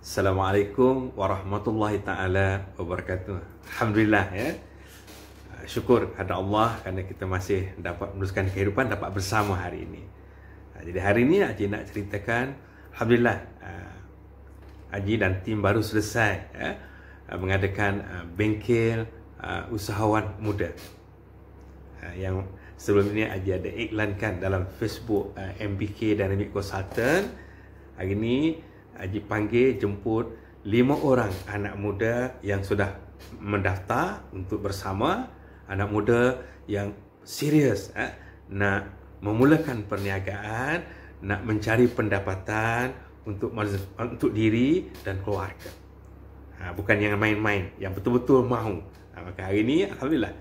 Assalamualaikum warahmatullahi taala wabarakatuh. Alhamdulillah ya. Syukur kepada Allah kerana kita masih dapat meneruskan kehidupan, dapat bersama hari ini. Jadi hari ini Haji nak ceritakan, alhamdulillah Haji dan tim baru selesai mengadakan bengkel usahawan muda. Yang sebelum ini Haji ada iklankan dalam Facebook MBK Dynamic Consultant. Hari ini Haji panggil jemput 5 orang anak muda yang sudah mendaftar untuk bersama, anak muda yang serius nak memulakan perniagaan, nak mencari pendapatan untuk diri dan keluarga. Bukan yang main-main, yang betul-betul mahu. Maka hari ini alhamdulillah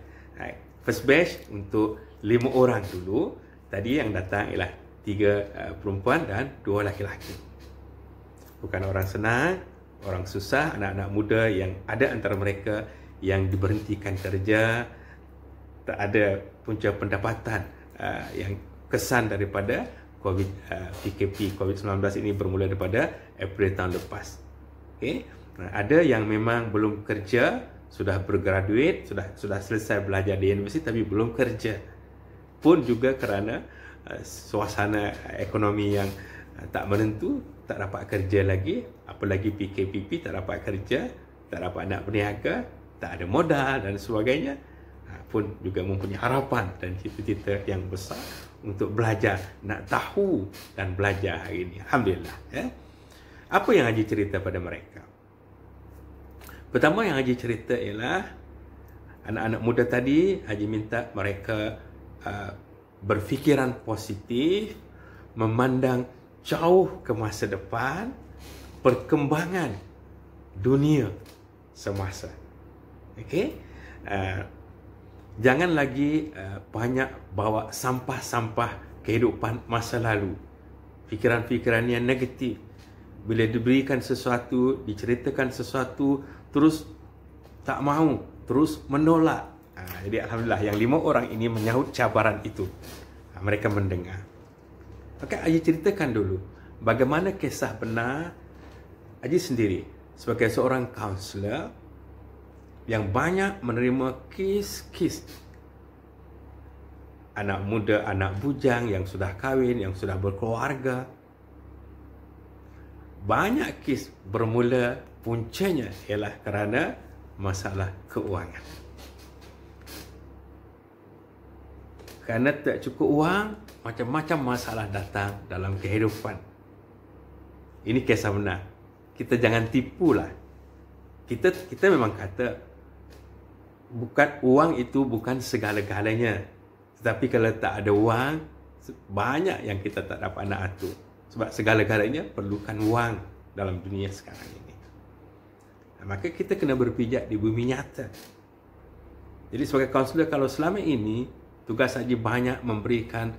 first batch untuk 5 orang dulu. Tadi yang datang ialah 3 perempuan dan 2 laki-laki. Bukan orang senang, orang susah, anak-anak muda yang ada antara mereka yang diberhentikan kerja, tak ada punca pendapatan yang kesan daripada PKP COVID-19 ini bermula daripada April tahun lepas. Okay? Ada yang memang belum kerja, sudah bergraduate, sudah selesai belajar di universiti tapi belum kerja. Pun juga kerana suasana ekonomi yang tak menentu, tak dapat kerja lagi, apalagi PKPP, tak dapat kerja, tak dapat nak berniaga, tak ada modal dan sebagainya, pun juga mempunyai harapan dan cita-cita yang besar untuk belajar, nak tahu dan belajar hari ini. Alhamdulillah ya. Apa yang Haji cerita pada mereka? Pertama yang Haji cerita ialah anak-anak muda tadi, Haji minta mereka berfikiran positif, memandang jauh ke masa depan, perkembangan dunia semasa. Okey, jangan lagi banyak bawa sampah-sampah kehidupan masa lalu, fikiran-fikiran yang negatif. Bila diberikan sesuatu, diceritakan sesuatu, terus tak mahu, terus menolak. Jadi alhamdulillah yang 5 orang ini menyahut cabaran itu. Mereka mendengar. Maka Haji ceritakan dulu bagaimana kisah benar Haji sendiri sebagai seorang kaunselor yang banyak menerima kes-kes anak muda, anak bujang yang sudah kahwin, yang sudah berkeluarga. Banyak kes bermula puncanya ialah kerana masalah keuangan. Kerana tak cukup wang, macam-macam masalah datang dalam kehidupan. Ini kisah benar. Kita jangan tipulah. Kita memang kata bukan wang itu bukan segala-galanya. Tetapi kalau tak ada wang, banyak yang kita tak dapat nak atur. Sebab segala-galanya perlukan wang dalam dunia sekarang ini. Maka kita kena berpijak di bumi nyata. Jadi sebagai kaunselor, kalau selama ini tugas Haji banyak memberikan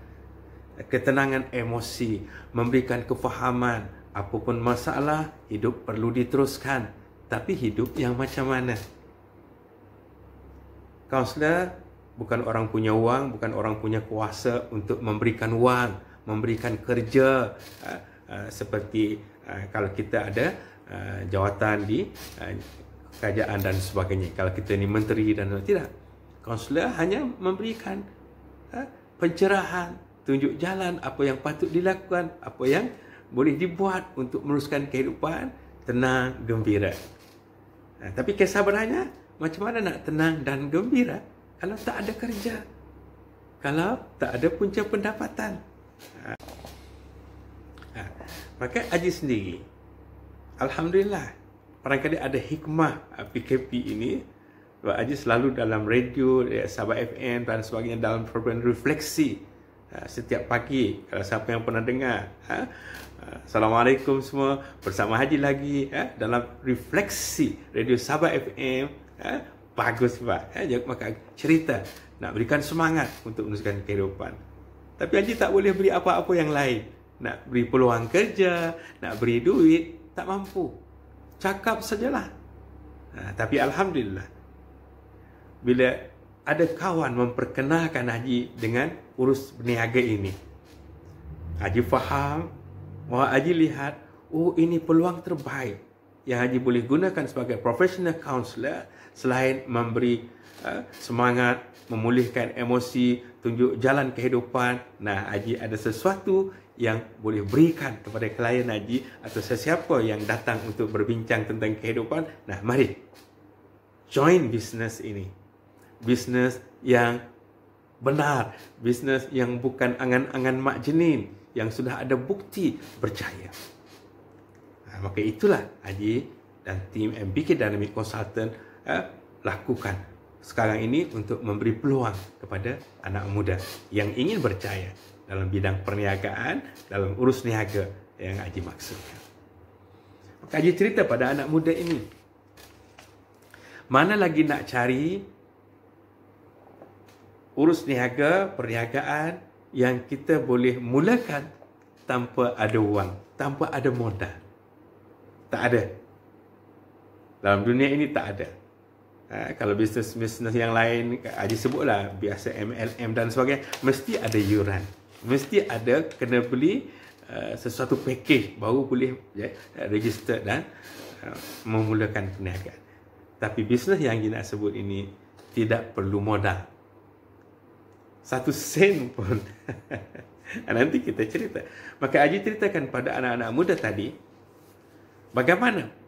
ketenangan emosi, memberikan kefahaman, apapun masalah, hidup perlu diteruskan. Tapi hidup yang macam mana? Kaunselor bukan orang punya wang, bukan orang punya kuasa untuk memberikan wang, memberikan kerja, seperti kalau kita ada jawatan di kerajaan dan sebagainya. Kalau kita ni menteri dan tidak. Kaunselor hanya memberikan pencerahan, tunjuk jalan apa yang patut dilakukan, apa yang boleh dibuat untuk meneruskan kehidupan tenang, gembira. Tapi kisah sebenarnya, macam mana nak tenang dan gembira kalau tak ada kerja, kalau tak ada punca pendapatan? Maka Haji sendiri, alhamdulillah, barangkali ada hikmah PKP ini. Sebab Haji selalu dalam radio, Sabah FM dan sebagainya, dalam program refleksi setiap pagi. Kalau siapa yang pernah dengar, Assalamualaikum semua, bersama Haji lagi dalam refleksi radio Sabah FM. Bagus Pak. Maka cerita, nak berikan semangat untuk meneruskan kehidupan. Tapi Haji tak boleh beri apa-apa yang lain. Nak beri peluang kerja, nak beri duit, tak mampu. Cakap sajalah. Tapi alhamdulillah, bila ada kawan memperkenalkan Haji dengan urus berniaga ini, Haji faham, Haji lihat, oh ini peluang terbaik yang Haji boleh gunakan sebagai professional counselor selain memberi semangat, memulihkan emosi, tunjuk jalan kehidupan. Nah, Haji ada sesuatu yang boleh berikan kepada klien Haji atau sesiapa yang datang untuk berbincang tentang kehidupan. Nah, mari join bisnes ini. Bisnes yang benar, bisnes yang bukan angan-angan mak jenin, yang sudah ada bukti berjaya. Nah, maka itulah Haji dan tim MBK Dynamic Consultant lakukan sekarang ini untuk memberi peluang kepada anak muda yang ingin berjaya dalam bidang perniagaan, dalam urus niaga yang Haji maksudkan. Maka Haji cerita pada anak muda ini, mana lagi nak cari urus niaga, perniagaan yang kita boleh mulakan tanpa ada wang, tanpa ada modal. Tak ada. Dalam dunia ini tak ada. Kalau bisnes-bisnes yang lain, Haji sebutlah, biasa MLM dan sebagainya, mesti ada yuran. Mesti ada kena beli sesuatu package baru boleh register dan memulakan perniagaan. Tapi bisnes yang Haji nak sebut ini tidak perlu modal. 1 sen pun. Nanti kita cerita. Maka Haji ceritakan pada anak-anak muda tadi, bagaimana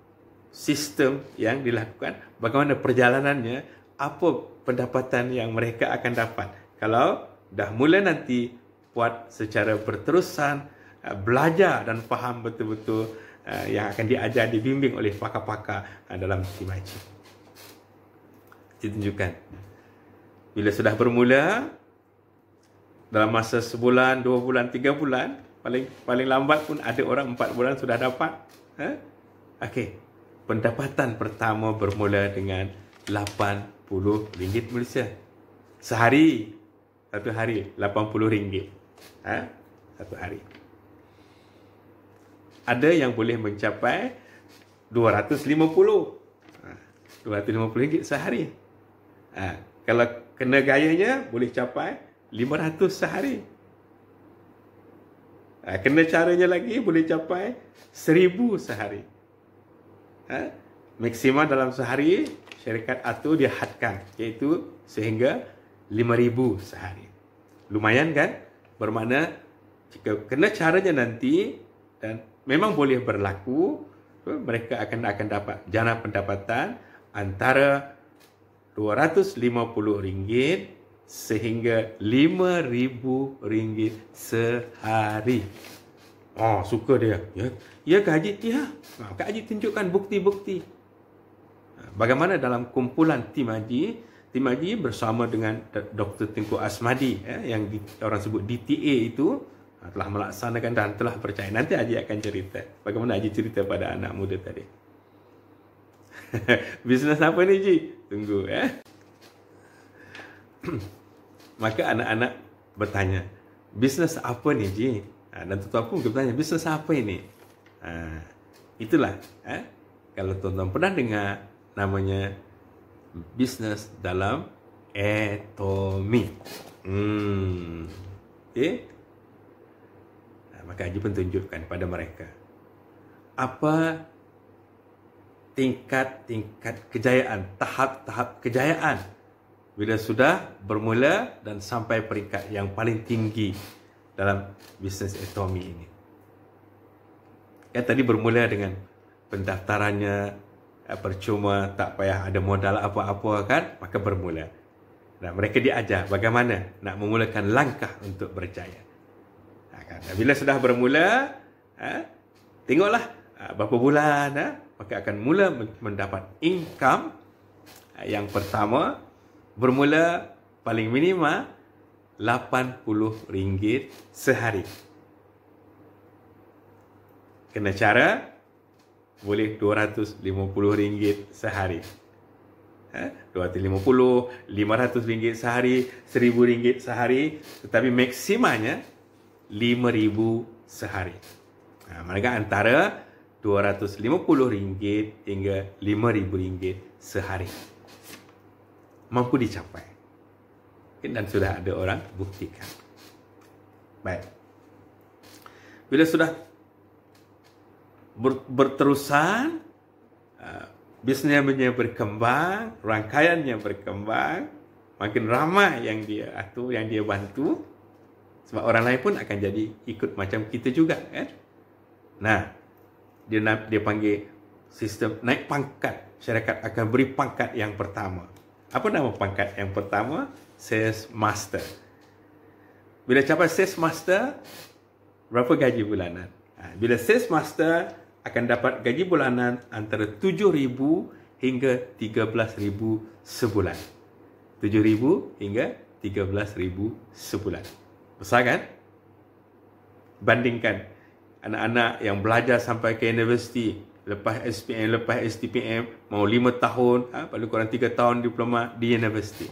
sistem yang dilakukan, bagaimana perjalanannya, apa pendapatan yang mereka akan dapat. Kalau dah mula nanti buat secara berterusan, belajar dan faham betul-betul yang akan diajar, dibimbing oleh pakar-pakar dalam tim Haji. Ditunjukkan. Bila sudah bermula, dalam masa sebulan, 2 bulan, 3 bulan, paling lambat pun ada orang 4 bulan sudah dapat. Okey. Pendapatan pertama bermula dengan RM80 Malaysia. Sehari. Satu hari RM80. Satu hari. Ada yang boleh mencapai RM250. RM250 sehari. Kalau kena gayanya boleh capai RM500 sehari. Kena caranya lagi boleh capai RM1,000 sehari. Maksimal dalam sehari syarikat atur dia hadkan, iaitu sehingga RM5,000 sehari. Lumayan kan? Bermakna jika kena caranya nanti dan memang boleh berlaku, mereka akan dapat jana pendapatan antara RM250 sehingga RM5,000 sehari. Oh, suka dia. Ya Kak Haji? Ya. Kak Haji tunjukkan bukti-bukti. Bagaimana dalam kumpulan tim Haji bersama dengan Dr. Tengku Asmadi, yang orang sebut DTA itu, telah melaksanakan dan telah percaya. Nanti Haji akan cerita. Bagaimana Haji cerita pada anak muda tadi. Bisnes apa ni Haji? Tunggu Maka anak-anak bertanya, bisnes apa ni Haji? Dan tuan-tuan pun bertanya, bisnes apa ini? Itulah. Kalau tuan-tuan pernah dengar namanya bisnes dalam atomi. Okay? Maka Haji pun tunjukkan pada mereka apa tingkat kejayaan, tahap-tahap kejayaan bila sudah bermula dan sampai peringkat yang paling tinggi dalam bisnes atomi ini. Kan tadi bermula dengan pendaftarannya percuma, tak payah ada modal apa-apa kan, maka bermula. Nah, mereka diajar bagaimana nak memulakan langkah untuk berjaya. Bila sudah bermula, tengoklah berapa bulan, maka akan mula mendapat income. Yang pertama, bermula paling minima RM80 sehari. Kena cara, boleh RM250 sehari. RM250, RM500 sehari, RM1,000 sehari, tetapi maksimalnya RM5,000 sehari. Mereka antara RM250 hingga RM5,000 sehari. Mampu dicapai. Dan sudah ada orang buktikan. Baik. Bila sudah berterusan, bisnesnya berkembang, rangkaiannya berkembang, makin ramai yang dia atur, yang dia bantu, sebab orang lain pun akan jadi ikut macam kita juga, kan? Nah, dia panggil sistem naik pangkat. Syarikat akan beri pangkat yang pertama. Apa nama pangkat yang pertama? Sales Master. Bila capai Sales Master, berapa gaji bulanan? Bila Sales Master akan dapat gaji bulanan antara 7,000 hingga 13,000 sebulan. 7,000 hingga 13,000 sebulan. Besar kan? Bandingkan anak-anak yang belajar sampai ke universiti, lepas SPM, lepas STPM, mau 5 tahun, paling kurang 3 tahun diploma di universiti.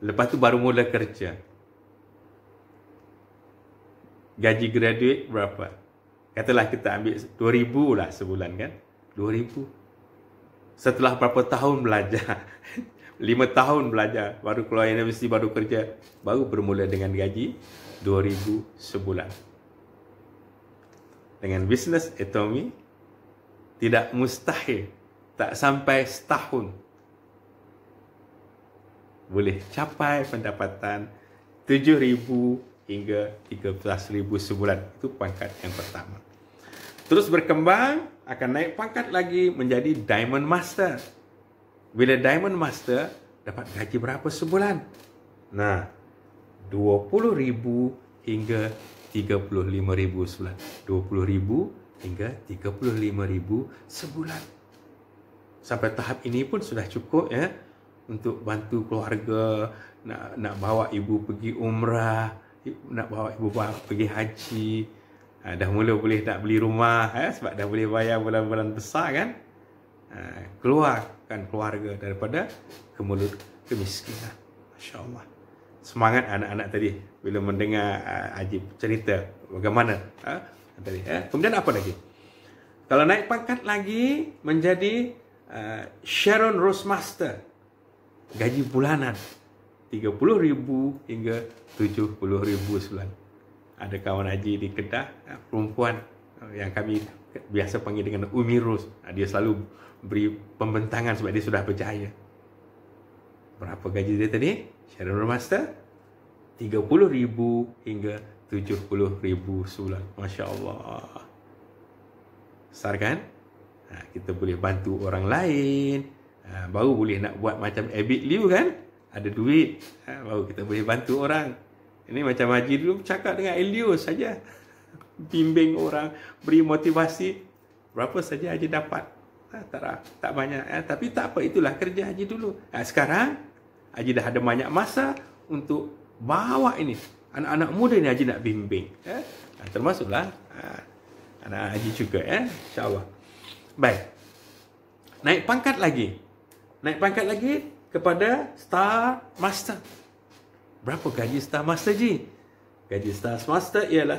Lepas tu baru mula kerja. Gaji graduate berapa? Katalah kita ambil 2,000 lah sebulan, kan? 2,000. Setelah berapa tahun belajar, 5 tahun belajar, baru keluar universiti, baru kerja, baru bermula dengan gaji 2,000 sebulan. Dengan bisnes Atomy, tidak mustahil, tak sampai setahun, boleh capai pendapatan 7,000 hingga 13,000 sebulan. Itu pangkat yang pertama. Terus berkembang, akan naik pangkat lagi menjadi Diamond Master. Bila Diamond Master, dapat gaji berapa sebulan? Nah, 20,000 hingga 35,000 sebulan. 20,000 hingga 35,000 sebulan. Sampai tahap ini pun sudah cukup, ya, untuk bantu keluarga, nak bawa ibu pergi umrah, nak bawa ibu pergi haji. Dah mula boleh nak beli rumah, sebab dah boleh bayar bulan-bulan besar, kan? Keluarkan keluarga daripada kemulut kemiskinan. Masya Allah. Semangat anak-anak tadi bila mendengar Haji cerita bagaimana tadi. Kemudian apa lagi? Kalau naik pangkat lagi menjadi Sharon Rose Master, gaji bulanan 30,000 hingga 70,000 sebulan. Ada kawan haji di Kedah, perempuan yang kami biasa panggil dengan Umi Rose. Dia selalu beri pembentangan sebab dia sudah berjaya. Berapa gaji dia tadi? Sharon Rose Master 30,000 hingga 70,000 sebulan. Masya Allah. Besar, kan? Kita boleh bantu orang lain. Baru boleh nak buat macam Abid Liu, kan? Ada duit, baru kita boleh bantu orang. Ini macam Haji dulu cakap dengan Elius saja. Bimbing orang, beri motivasi. Berapa saja Haji dapat? Tak banyak. Tapi tak apa, itulah kerja Haji dulu. Sekarang, Haji dah ada banyak masa untuk bawa ini. Anak-anak muda ni Haji nak bimbing. Termasuklah anak Haji juga. InsyaAllah. Baik. Naik pangkat lagi. Naik pangkat lagi kepada Star Master. Berapa gaji Star Master, Ji? Gaji Star Master ialah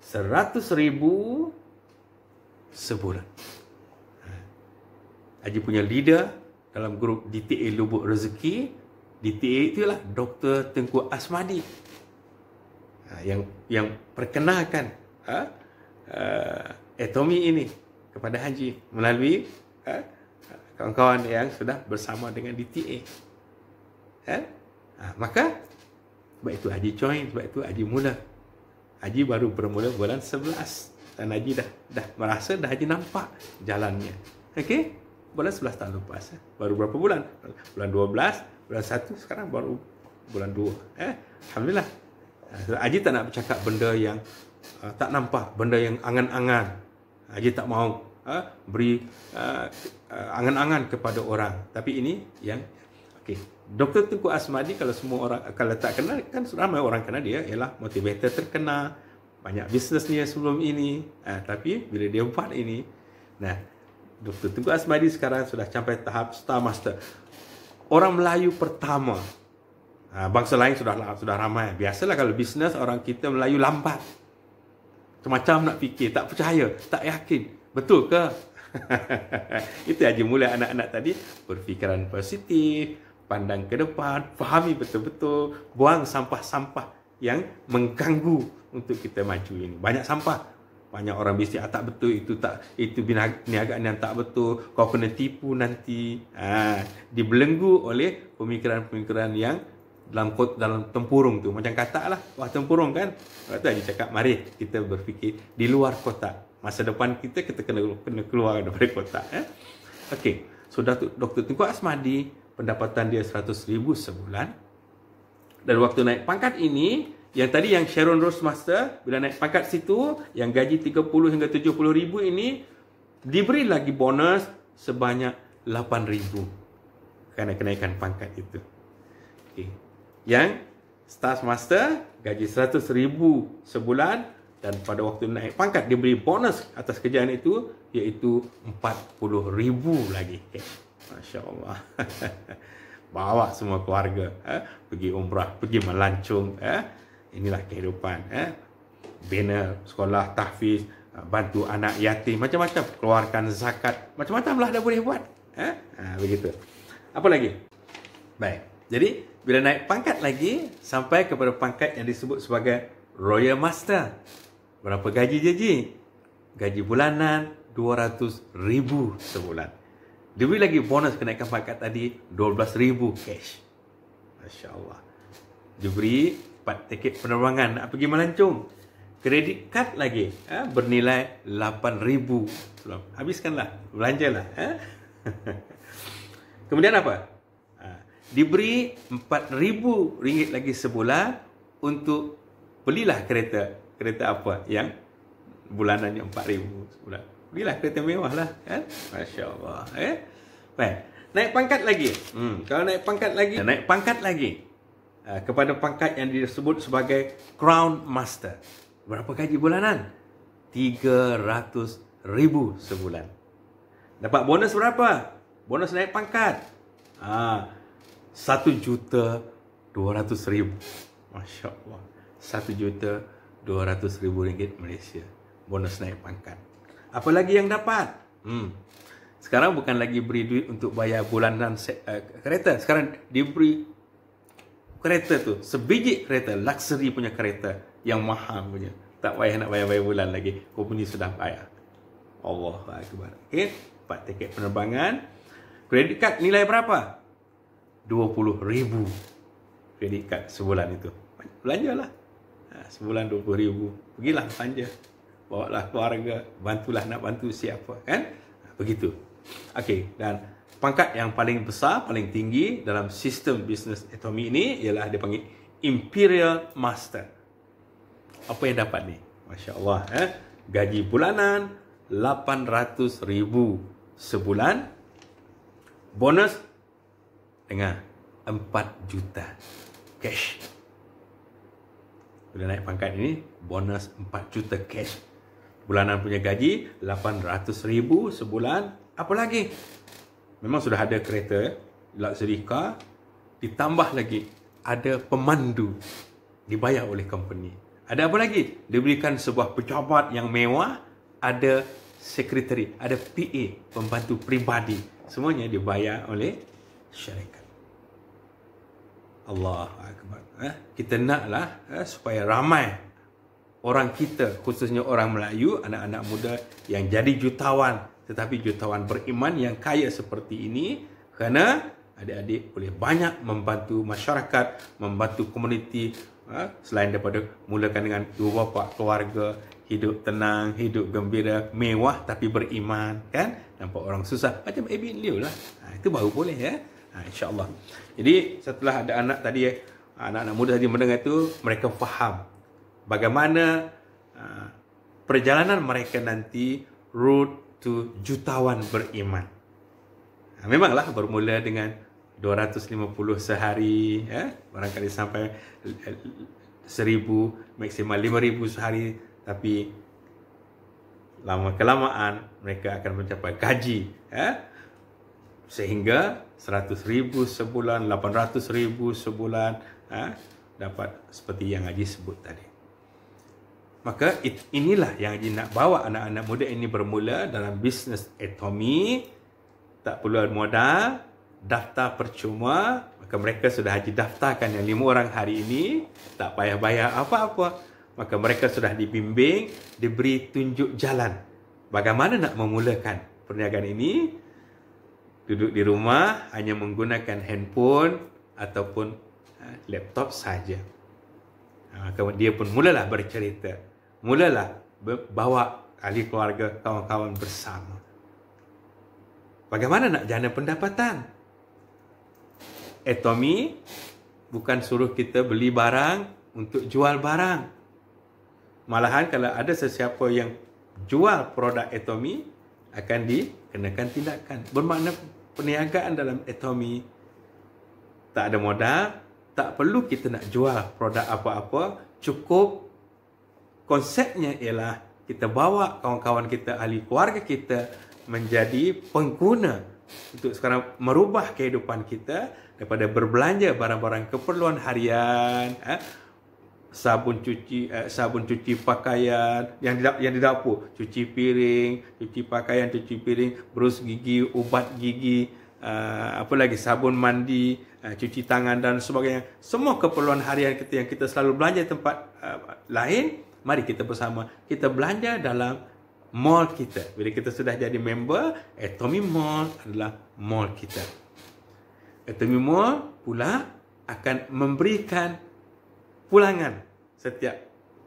100,000 sebulan. Haji punya leader dalam grup DTA Lubuk Rezeki. DTA itulah Dr. Tengku Asmadi, yang perkenalkan Atomy ini kepada Haji melalui kawan-kawan yang sudah bersama dengan DTA. Maka sebab itu Haji join, sebab itu Haji mula. Haji baru bermula bulan 11 dan Haji dah merasa, dah Haji nampak jalannya. Okey, bulan 11 tahun lepas. Baru berapa bulan? Bulan 12, bulan 1, sekarang baru bulan 2. Alhamdulillah. Haji tak nak bercakap benda yang tak nampak, benda yang angan-angan. Haji tak mau beri angan-angan kepada orang. Tapi ini yang okey. Dr. Tengku Asmadi, kalau semua orang kalau tak kenal, kan ramai orang kenal dia ialah motivator terkenal, banyak bisnesnya sebelum ini. Tapi bila dia buat ini, Dr. Tengku Asmadi sekarang sudah sampai tahap Star Master. Orang Melayu pertama. Bangsa lain sudah ramai. Biasalah kalau bisnes orang kita Melayu lambat. Macam nak fikir, tak percaya, tak yakin. Betul ke? Itu aja mulai anak-anak tadi berfikiran positif, pandang ke depan, fahami betul-betul, buang sampah-sampah yang mengganggu untuk kita maju ini. Banyak sampah. Banyak orang bisnes tak betul, itu perniagaan yang tak betul, kau kena tipu nanti. Dibelenggu oleh pemikiran-pemikiran yang dalam tempurung tu. Macam kata lah, wah tempurung kan. Waktu dia cakap, mari kita berfikir di luar kotak. Masa depan kita kena keluar daripada kotak. Okey, so Dr. Tengku Asmadi, pendapatan dia 100,000 sebulan. Dan waktu naik pangkat ini, yang tadi yang Sharon Roastmaster, bila naik pangkat situ, yang gaji 30 hingga 70,000 ini, diberi lagi bonus sebanyak 8,000 kerana kenaikan pangkat itu. Okay. Yang Staff Master, gaji 100,000 sebulan, dan pada waktu naik pangkat, diberi bonus atas kerjaan itu, iaitu 40,000 lagi. Masya Allah. Bawa semua keluarga pergi umrah, pergi melancong. Inilah kehidupan. Bina sekolah, tahfiz, bantu anak yatim, macam-macam. Keluarkan zakat, macam-macam lah dah boleh buat. Begitu. Apa lagi? Baik. Jadi, bila naik pangkat lagi, sampai kepada pangkat yang disebut sebagai Royal Master. Berapa gaji je? Gaji bulanan 200,000 sebulan. Diberi lagi bonus kenaikan pangkat tadi 12,000 cash. Masya Allah. Diberi 4 tiket penerbangan nak pergi melancong. Kredit kad lagi bernilai 8,000. Habiskanlah, belanjalah. Kemudian apa? Diberi 4,000 ringgit lagi sebulan untuk belilah kereta. Kereta apa yang bulanannya 4,000 sebulan. Belilah kereta mewah lah, kan? Masya Allah. Baik. Naik pangkat lagi. Kalau naik pangkat lagi, kepada pangkat yang disebut sebagai Crown Master. Berapa gaji bulanan? 300,000 sebulan. Dapat bonus berapa? Bonus naik pangkat. 1,200,000. Masya Allah. 1,200,000 ringgit Malaysia. Bonus naik pangkat. Apa lagi yang dapat? Sekarang bukan lagi beri duit untuk bayar bulanan kereta. Sekarang diberi kereta tu, sebiji kereta, luxury punya kereta, yang mahal punya. Tak payah nak bayar bulan lagi. Company sudah bayar. Allahu Akbar. Okay? 4 tiket penerbangan. Kredit kad nilai berapa? 20,000. Kredit kad sebulan itu. Belanjalah. Sebulan 20,000. Pergilah belanja. Bawalah keluarga. Bantulah nak bantu siapa. Kan? Begitu. Okey. Dan pangkat yang paling besar, paling tinggi dalam sistem bisnes atomi ini ialah dia panggil Imperial Master. Apa yang dapat ni? Masya Allah. Gaji bulanan 800,000 sebulan. Bonus dengan 4 juta cash. Bila naik pangkat ini, bonus 4 juta cash. Bulanan punya gaji 800,000 sebulan. Apa lagi? Memang sudah ada kereta, luxury car, ditambah lagi ada pemandu, dibayar oleh company. Ada apa lagi? Diberikan sebuah pejabat yang mewah, ada sekretari, ada PA, pembantu peribadi. Semuanya dibayar oleh syarikat. Allahu Akbar. Kita naklah supaya ramai orang kita, khususnya orang Melayu, anak-anak muda yang jadi jutawan, tetapi jutawan beriman yang kaya seperti ini, kerana adik-adik boleh banyak membantu masyarakat, membantu komuniti, selain daripada mulakan dengan dua bapa, keluarga, hidup tenang, hidup gembira, mewah tapi beriman, kan? Nampak orang susah macam Abin Liu lah. Itu baru boleh, ya. InsyaAllah. Jadi setelah ada anak tadi, anak-anak muda tadi mendengar itu, mereka faham bagaimana perjalanan mereka nanti, road to jutawan beriman. Memanglah bermula dengan 250 sehari, barangkali sampai 1,000, maksimal 5,000 sehari, tapi lama kelamaan mereka akan mencapai gaji, sehingga 100,000 sebulan, 800,000 sebulan, dapat seperti yang Haji sebut tadi. Maka inilah yang Haji nak bawa anak-anak muda ini bermula dalam bisnes atomi. Tak perlu modal, daftar percuma. Maka mereka sudah Haji daftarkan yang 5 orang hari ini. Tak payah bayar apa-apa. maka mereka sudah dibimbing, diberi tunjuk jalan bagaimana nak memulakan perniagaan ini. Duduk di rumah hanya menggunakan handphone ataupun laptop saja. Dia pun mulalah bercerita, mulalah bawa ahli keluarga, kawan-kawan bersama. Bagaimana nak jana pendapatan? Atomy bukan suruh kita beli barang untuk jual barang. Malahan kalau ada sesiapa yang jual produk Atomy, akan dikenakan tindakan. Bermakna perniagaan dalam Atomy tak ada modal, tak perlu kita nak jual produk apa-apa, cukup konsepnya ialah kita bawa kawan-kawan kita, ahli keluarga kita menjadi pengguna untuk sekarang merubah kehidupan kita daripada berbelanja barang-barang keperluan harian, sabun cuci pakaian yang di dapur, cuci piring, cuci pakaian, cuci piring, berus gigi, ubat gigi, apa lagi, sabun mandi, cuci tangan dan sebagainya. Semua keperluan harian kita yang kita selalu belanja di tempat lain, mari kita bersama kita belanja dalam mall kita. Bila kita sudah jadi member, Atomy Mall adalah mall kita. Atomy Mall pula akan memberikan pulangan setiap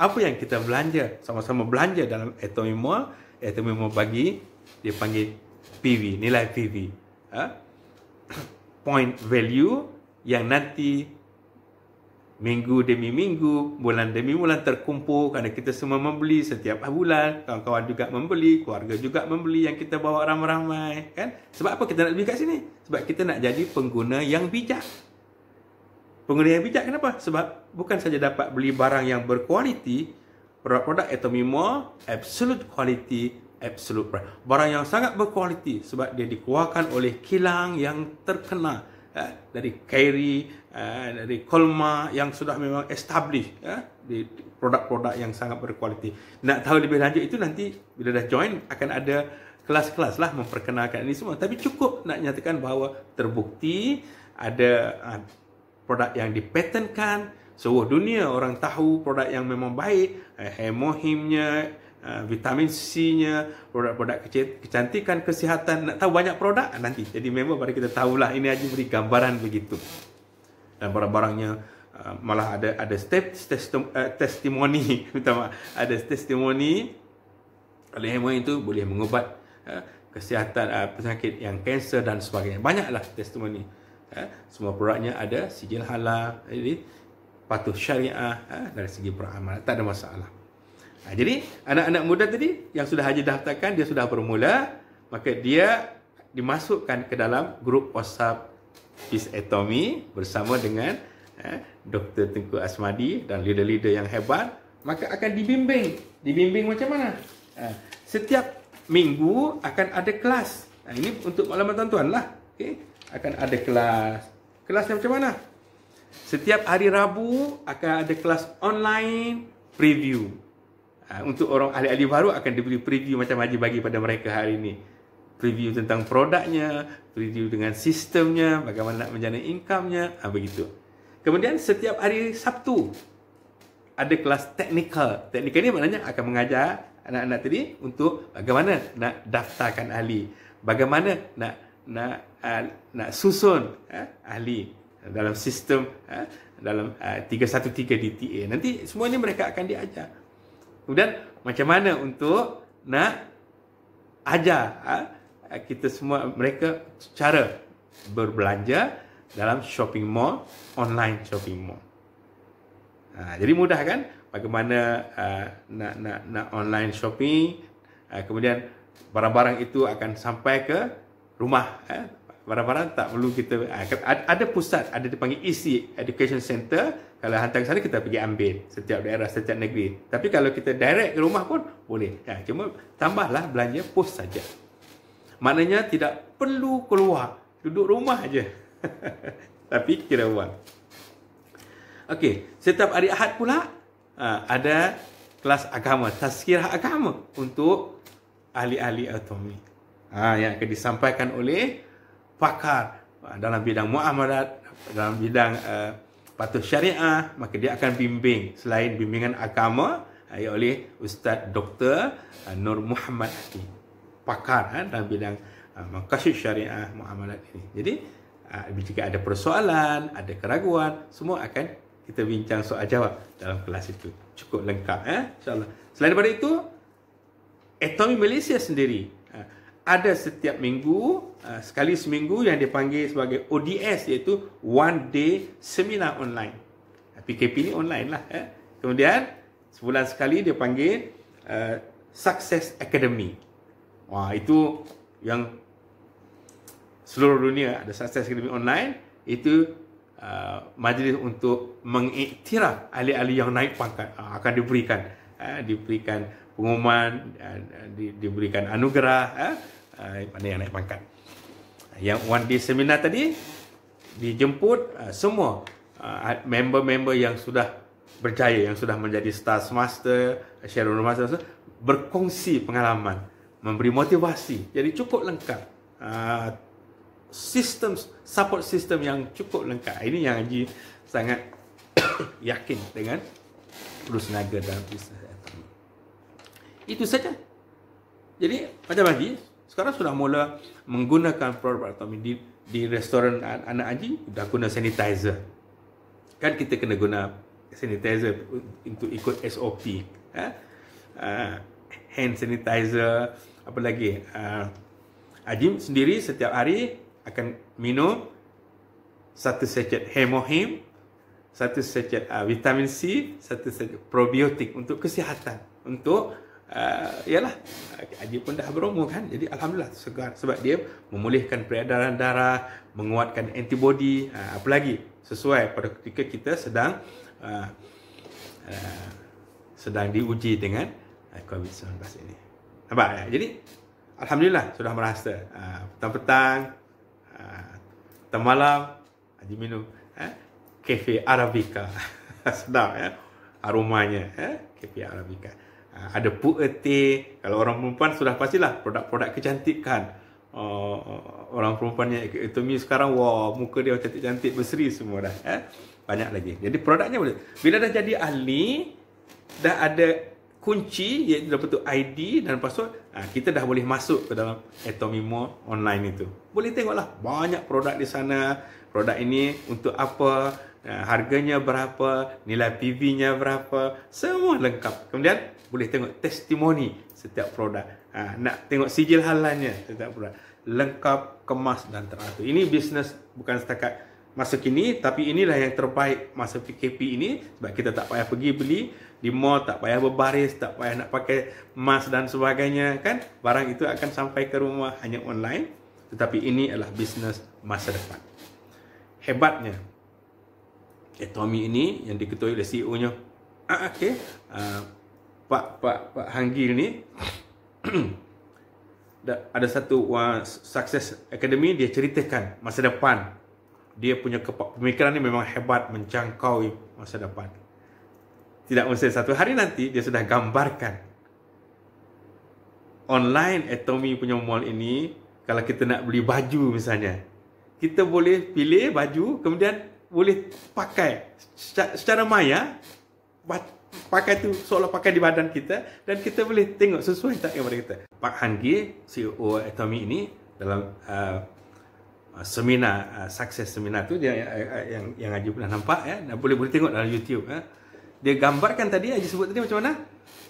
apa yang kita belanja, sama-sama belanja dalam Atomy Mall. Atomy Mall bagi, dia panggil PV, nilai PV, point value, yang nanti minggu demi minggu, bulan demi bulan terkumpul kerana kita semua membeli setiap bulan, kawan-kawan juga membeli, keluarga juga membeli, yang kita bawa ramai-ramai, kan? Sebab apa kita nak beli kat sini? Sebab kita nak jadi pengguna yang bijak. Pengguna yang bijak kenapa? Sebab bukan saja dapat beli barang yang berkualiti, produk-produk Atomy Mall, absolute quality, absolute price. Barang yang sangat berkualiti sebab dia dikeluarkan oleh kilang yang terkenal, dari Kairi, dari Kolma yang sudah memang established, di produk-produk yang sangat berkualiti. Nak tahu lebih lanjut itu nanti bila dah join akan ada kelas-kelas lah memperkenalkan ini semua. Tapi cukup nak nyatakan bahawa terbukti ada produk yang dipatenkan, seluruh dunia orang tahu produk yang memang baik, hemohimnya, vitamin C-nya, produk-produk kecantikan, kesihatan. Nak tahu banyak produk, nanti jadi member baru kita tahulah. Ini aja beri gambaran begitu. Dan barang-barangnya malah ada testimoni, ada testimoni kalau hemohim itu boleh mengubat kesihatan, penyakit yang kanser dan sebagainya. Banyaklah testimoni. Semua produknya ada sijil halal, jadi patuh syariah, dari segi peramalan tak ada masalah. Jadi anak-anak muda tadi yang sudah haji daftarkan, dia sudah bermula, maka dia dimasukkan ke dalam grup WhatsApp Peace Atomy bersama dengan Dr. Tengku Asmadi dan leader-leader yang hebat. Maka akan dibimbing macam mana? Setiap minggu akan ada kelas. Ini untuk maklumat tuan-tuan lah. Okay? Akan ada kelas. Kelasnya macam mana? Setiap hari Rabu akan ada kelas online preview. Untuk orang ahli-ahli baru akan diberi preview macam Haji bagi pada mereka hari ini. Preview tentang produknya, preview dengan sistemnya, bagaimana nak menjana income-nya, begitu. Kemudian setiap hari Sabtu ada kelas teknikal. Teknikal ini maknanya akan mengajar anak-anak tadi untuk bagaimana nak daftarkan ahli, bagaimana nak susun ahli dalam sistem dalam 313 DTA. Nanti semua ini mereka akan diajar. Kemudian macam mana untuk nak ajar kita semua mereka cara berbelanja dalam shopping mall, online shopping mall. Jadi mudah kan? Bagaimana nak online shopping, kemudian barang-barang itu akan sampai ke rumah. Barang-barang tak perlu kita ada pusat, ada dipanggil EC Education Center. Kalau hantar ke sana kita pergi ambil setiap daerah, setiap negeri. Tapi kalau kita direct ke rumah pun boleh. Cuma tambahlah belanja pos saja. Maknanya tidak perlu keluar, duduk rumah aja. Tapi kira wang. Okey, setiap hari Ahad pula ada kelas agama, tazkirah agama untuk ahli-ahli Atomy. Yang akan disampaikan oleh pakar dalam bidang muamalat, dalam bidang patuh syariah, maka dia akan bimbing selain bimbingan agama oleh Ustaz Dr. Nur Muhammad Haji, pakar dalam bidang maqasid syariah muamalat ini. Jadi jika ada persoalan, ada keraguan, semua akan kita bincang soal jawab dalam kelas itu. Cukup lengkap insya-Allah. Selain daripada itu, Atomi Malaysia sendiri ada setiap minggu, sekali seminggu yang dipanggil sebagai ODS, iaitu One Day Seminar Online. PKP ni online lah. Kemudian sebulan sekali dia panggil Success Academy. Wah, itu yang seluruh dunia ada Success Academy online. Itu majlis untuk mengiktiraf ahli-ahli yang naik pangkat. Akan diberikan pengumuman, diberikan anugerah pada yang naik pangkat. Yang One Day Seminar tadi dijemput semua member-member yang sudah berjaya, yang sudah menjadi Stars Master, Shareholder Master, berkongsi pengalaman, memberi motivasi. Jadi cukup lengkap. Support system yang cukup lengkap. Ini yang Haji sangat yakin dengan berusaha dalam bisnes Atomi. Itu saja. Jadi macam Haji sekarang sudah mula menggunakan produk Atomi di restoran anak Haji, dah guna sanitizer. Kan kita kena guna sanitizer untuk ikut SOP. Hand sanitizer, apa lagi? Haji sendiri setiap hari akan minum 1 sachet Hemohim, 1 sachet vitamin C, 1 sachet probiotik untuk kesihatan. Untuk yalah, Haji pun dah berumur kan, jadi alhamdulillah segar, sebab dia memulihkan peredaran darah, menguatkan antibody, apa lagi sesuai pada ketika kita sedang diuji dengan COVID-19 ini. Nampak ya? Jadi alhamdulillah sudah merasa petang-petang, petang malam Haji minum Cafe Arabica. Sedap ya aromanya, Cafe Arabica. Ada pu'ete. Kalau orang perempuan sudah pastilah produk-produk kecantikan. Orang perempuan yang ikut Atomi sekarang, wah, muka dia cantik-cantik, berseri semua dah. Banyak lagi. Jadi produknya boleh. Bila dah jadi ahli, dah ada kunci, iaitu dah betul ID dan password, kita dah boleh masuk ke dalam Atomi Mall online itu. Boleh tengoklah, banyak produk di sana. Produk ini untuk apa, harganya berapa, nilai PV-nya berapa, semua lengkap. Kemudian boleh tengok testimoni setiap produk. Nak tengok sijil halalnya setiap produk. Lengkap, kemas dan teratur. Ini bisnes bukan setakat masa kini, tapi inilah yang terbaik masa PKP ini. Sebab kita tak payah pergi beli di mall, tak payah berbaris, tak payah nak pakai mask dan sebagainya, kan? Barang itu akan sampai ke rumah hanya online. Tetapi ini adalah bisnes masa depan. Hebatnya Atomi ini yang diketuai oleh CEO-nya, Pak Hanggil ni ada satu Success Academy, dia ceritakan masa depan. Dia punya pemikiran ni memang hebat, menjangkau masa depan. Tidak mesti satu hari nanti dia sudah gambarkan online Atomi punya mall ini. Kalau kita nak beli baju misalnya, kita boleh pilih baju, kemudian boleh pakai secara maya, pakai tu seolah pakai di badan kita, dan kita boleh tengok sesuai tak kepada kita. Pak Hanggil, CEO Atomi ini, dalam seminar Success Seminar tu, dia yang Haji pernah nampak ya, boleh tengok dalam YouTube. Dia gambarkan tadi, Haji sebut tadi macam mana?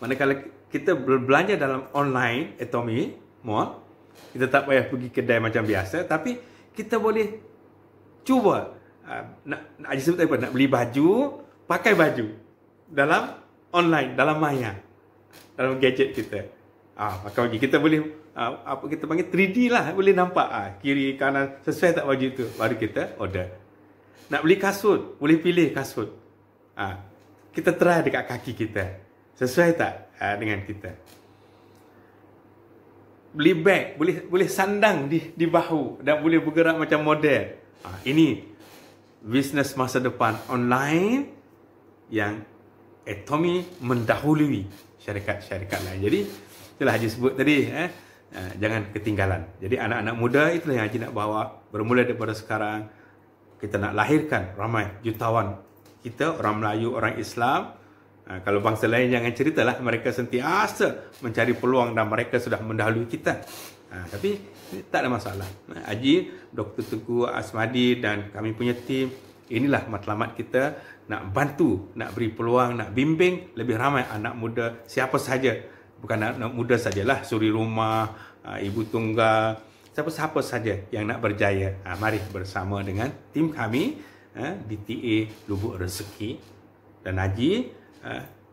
Manakala kita berbelanja dalam online Atomi Mall, kita tak payah pergi kedai macam biasa, tapi kita boleh cuba Haji sebut tadi apa? Nak beli baju, pakai baju dalam online, dalam maya, dalam gadget kita. Pakai baju, kita boleh apa kita panggil 3D lah, boleh nampak kiri kanan sesuai tak baju itu, baru kita order. Nak beli kasut, boleh pilih kasut. Kita try dekat kaki kita, sesuai tak dengan kita. Beli beg, boleh sandang di bahu dan boleh bergerak macam model. Ini bisnes masa depan online yang Atomi mendahului syarikat-syarikat lain. Jadi itulah Haji sebut tadi, jangan ketinggalan. Jadi anak-anak muda itulah yang Haji nak bawa. Bermula daripada sekarang, kita nak lahirkan ramai jutawan kita orang Melayu, orang Islam, kalau bangsa lain jangan ceritalah, mereka sentiasa mencari peluang dan mereka sudah mendahului kita. Tapi tak ada masalah. Haji, Dr. Tengku Asmadi dan kami punya tim, inilah matlamat kita, nak bantu, nak beri peluang, nak bimbing lebih ramai anak muda, siapa sahaja. Bukan anak muda sajalah, suri rumah, ibu tunggal, siapa-siapa saja yang nak berjaya. Mari bersama dengan tim kami di TA Lubuk Rezeki dan Haji,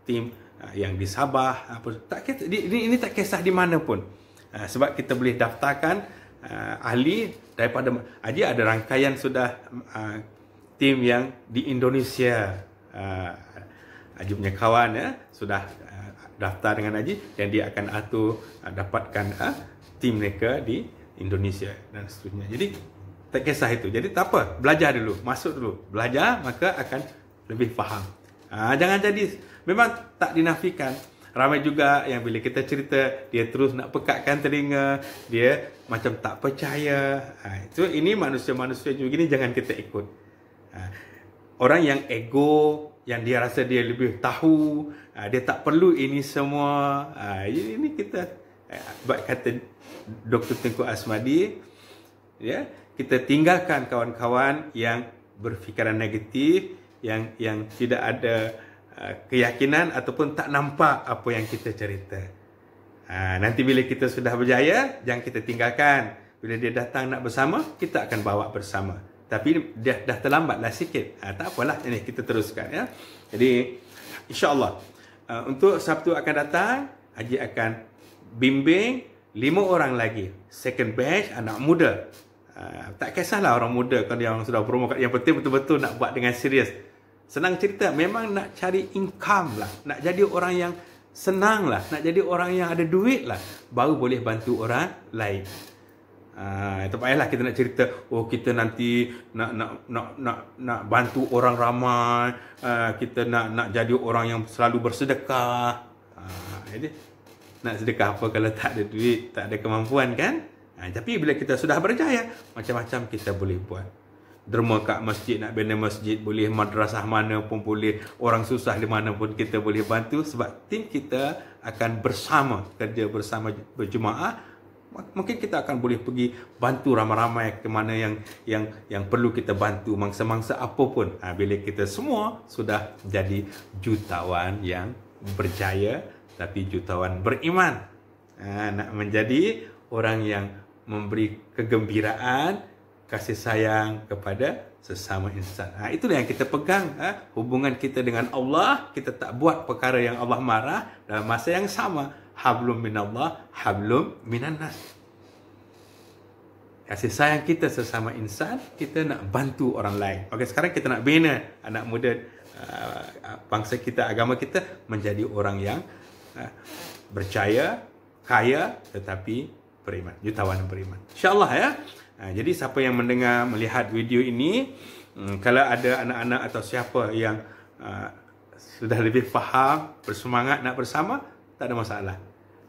tim yang di Sabah, ini tak kisah di mana pun. Sebab kita boleh daftarkan ahli daripada Haji, ada rangkaian sudah tim yang di Indonesia. Haji punya kawan sudah daftar dengan Haji dan dia akan atur dapatkan tim mereka di Indonesia dan seterusnya. Jadi tak kisah itu. Jadi tak apa, belajar dulu, masuk dulu, belajar maka akan lebih faham. Jangan jadi, memang tak dinafikan. Ramai juga yang bila kita cerita, dia terus nak pekatkan telinga, dia macam tak percaya. Ini manusia-manusia juga ni, jangan kita ikut. Orang yang ego, yang dia rasa dia lebih tahu, dia tak perlu ini semua. Ini kita, kata Dr. Tengku Asmadi, ya, kita tinggalkan kawan-kawan yang berfikiran negatif, yang tidak ada keyakinan ataupun tak nampak apa yang kita cerita. Nanti bila kita sudah berjaya, jangan kita tinggalkan. Bila dia datang nak bersama, kita akan bawa bersama. Tapi dah terlambatlah sikit. Tak apalah, ini kita teruskan ya. Jadi insya-Allah untuk Sabtu akan datang, Haji akan bimbing 5 orang lagi, second batch anak muda. Tak kisahlah orang muda kalau yang sudah promo, yang penting betul-betul nak buat dengan serius. Senang cerita, memang nak cari income lah, nak jadi orang yang senang lah, nak jadi orang yang ada duit lah, baru boleh bantu orang lain. Tak payahlah kita nak cerita, oh kita nanti nak bantu orang ramai, kita nak jadi orang yang selalu bersedekah. Jadi nak sedekah apa kalau tak ada duit, tak ada kemampuan kan? Tapi bila kita sudah berjaya, macam-macam kita boleh buat. Derma kat masjid, nak bina masjid boleh, madrasah mana pun boleh, orang susah di mana pun kita boleh bantu. Sebab tim kita akan bersama, kerja bersama berjemaah. Mungkin kita akan boleh pergi bantu ramai-ramai ke mana yang perlu kita bantu, mangsa-mangsa apa pun. Bila kita semua sudah jadi jutawan yang berjaya, tapi jutawan beriman. Nak menjadi orang yang memberi kegembiraan, kasih sayang kepada sesama insan. Itulah yang kita pegang. Hubungan kita dengan Allah, kita tak buat perkara yang Allah marah. Dalam masa yang sama, hablum minallah, hablum minannas. Kasih sayang kita sesama insan, kita nak bantu orang lain. Okey, sekarang kita nak bina anak muda bangsa kita, agama kita menjadi orang yang berjaya, kaya, tetapi beriman, jutawan beriman. InsyaAllah ya. Jadi siapa yang mendengar, melihat video ini, kalau ada anak-anak atau siapa yang sudah lebih faham, bersemangat nak bersama, tak ada masalah.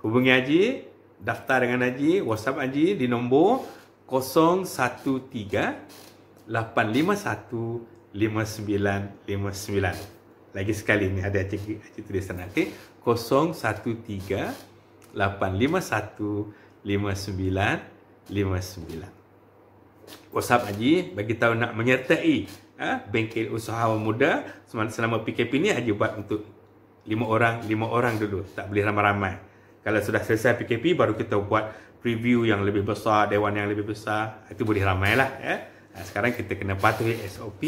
Hubungi Haji, daftar dengan Haji, WhatsApp Haji di nombor 013 851 5959. Lagi sekali ni ada Haji tulis sana. Okey, 013 851 5959. WhatsApp Haji bagi tahu nak menyertai bengkel usahawan muda. Selama PKP ni Haji buat untuk 5 orang dulu, tak boleh ramai-ramai. Kalau sudah selesai PKP baru kita buat preview yang lebih besar, dewan yang lebih besar, itu boleh ramailah ya. Sekarang kita kena patuhi SOP.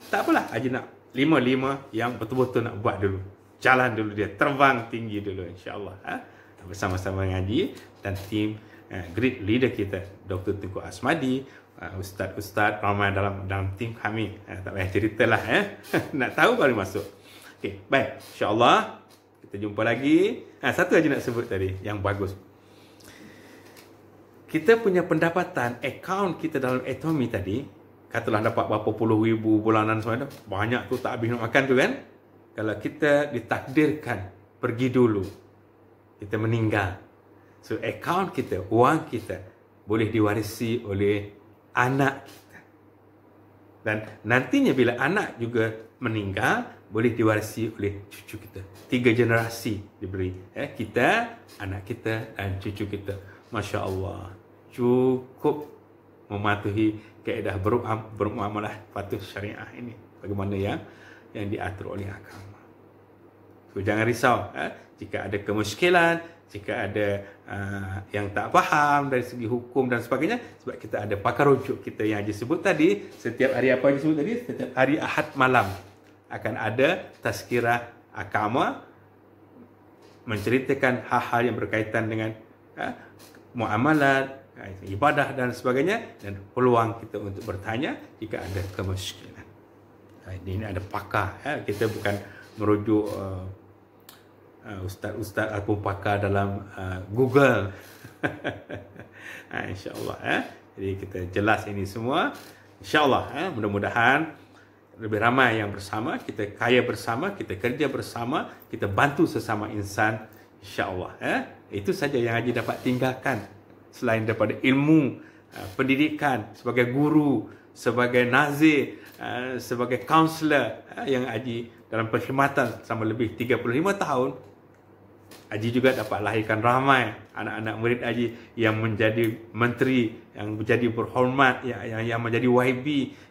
Tak apalah, Haji nak 5 yang betul-betul nak buat dulu. Jalan dulu dia, terbang tinggi dulu insya-Allah. Bersama-sama dengan Haji dan tim great leader kita, Dr. Tengku Asmadi, ustaz-ustaz ramai dalam tim kami. Tak payah ceritalah ya. Nak tahu baru masuk. Okey, baik. Insya-Allah kita jumpa lagi. Satu aja nak sebut tadi yang bagus. Kita punya pendapatan, akaun kita dalam Atomy tadi, katalah dapat berapa puluh ribu bulanan semua tu, banyak tu tak habis nak makan tu kan. Kalau kita ditakdirkan pergi dulu, kita meninggal, so akaun kita, wang kita boleh diwarisi oleh anak kita. Dan nantinya bila anak juga meninggal, boleh diwarisi oleh cucu kita. 3 generasi diberi. Kita, anak kita dan cucu kita. Masya Allah. Cukup mematuhi kaedah bermuamalah patuh syariah ini. Bagaimana yang diatur oleh agama. So, jangan risau. Jika ada kemuskilan, jika ada yang tak faham dari segi hukum dan sebagainya, sebab kita ada pakar rujuk kita yang Haji sebut tadi, setiap hari apa Haji sebut tadi? Setiap hari Ahad malam akan ada tazkirah agama menceritakan hal-hal yang berkaitan dengan muamalat, ibadah dan sebagainya, dan peluang kita untuk bertanya jika ada kemuskilan. Ini ada pakar. Kita bukan merujuk ustaz-ustaz ataupun pakar dalam Google. InsyaAllah. Jadi kita jelas ini semua. InsyaAllah mudah-mudahan lebih ramai yang bersama, kita kaya bersama, kita kerja bersama, kita bantu sesama insan. InsyaAllah. Itu saja yang Haji dapat tinggalkan. Selain daripada ilmu, pendidikan, sebagai guru, sebagai nazir, sebagai kaunselor yang Haji dalam perkhidmatan selama lebih 35 tahun, Haji juga dapat lahirkan ramai anak-anak murid Haji yang menjadi menteri, yang menjadi berhormat, yang menjadi YB,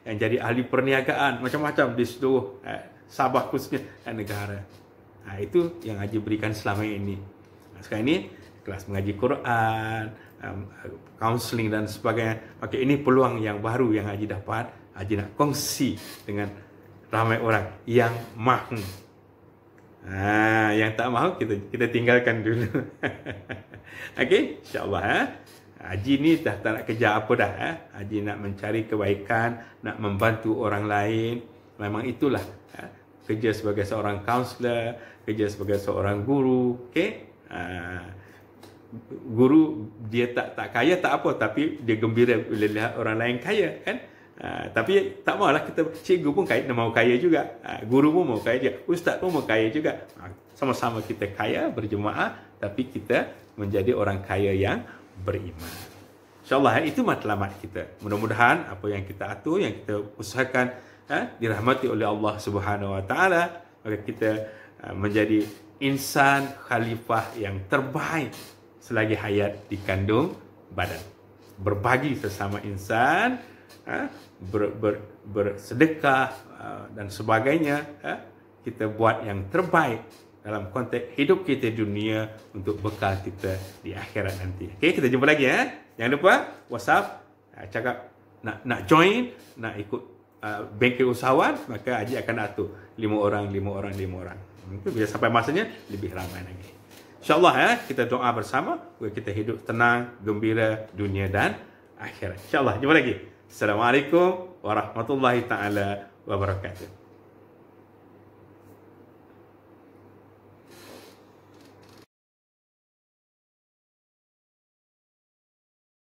yang jadi ahli perniagaan, macam-macam di seluruh Sabah khususnya negara. Itu yang Haji berikan selama ini. Sekarang ini kelas mengaji Quran, counseling dan sebagainya. Maka ini peluang yang baru yang Haji dapat. Haji nak kongsi dengan ramai orang yang mahu. Yang tak mahu kita tinggalkan dulu. Okey, insya-Allah. Haji ni dah tak nak kerja apa dah. Haji nak mencari kebaikan, nak membantu orang lain. Memang itulah kerja sebagai seorang kaunselor, kerja sebagai seorang guru. Okey. Guru dia tak kaya tak apa, tapi dia gembira bila lihat orang lain kaya, kan? Tapi tak maulah kita, cikgu pun mau kaya juga, guru pun mau kaya juga, ustaz pun mau kaya juga. Sama-sama kita kaya berjemaah, tapi kita menjadi orang kaya yang beriman. InsyaAllah itu matlamat kita. Mudah-mudahan apa yang kita atur, yang kita usahakan dirahmati oleh Allah Subhanahu Wa Taala, maka kita menjadi insan khalifah yang terbaik selagi hayat di kandung badan. Berbagi sesama insan, bersedekah dan sebagainya. Kita buat yang terbaik dalam konteks hidup kita di dunia untuk bekal kita di akhirat nanti. Okey, kita jumpa lagi ya. Jangan lupa WhatsApp, cakap nak join, nak ikut bengkel usahawan, maka Haji akan atur 5 orang. Bila sampai masanya lebih ramai lagi. InsyaAllah kita doa bersama supaya kita hidup tenang, gembira dunia dan akhirat. InsyaAllah jumpa lagi. Assalamualaikum warahmatullahi taala wabarakatuh.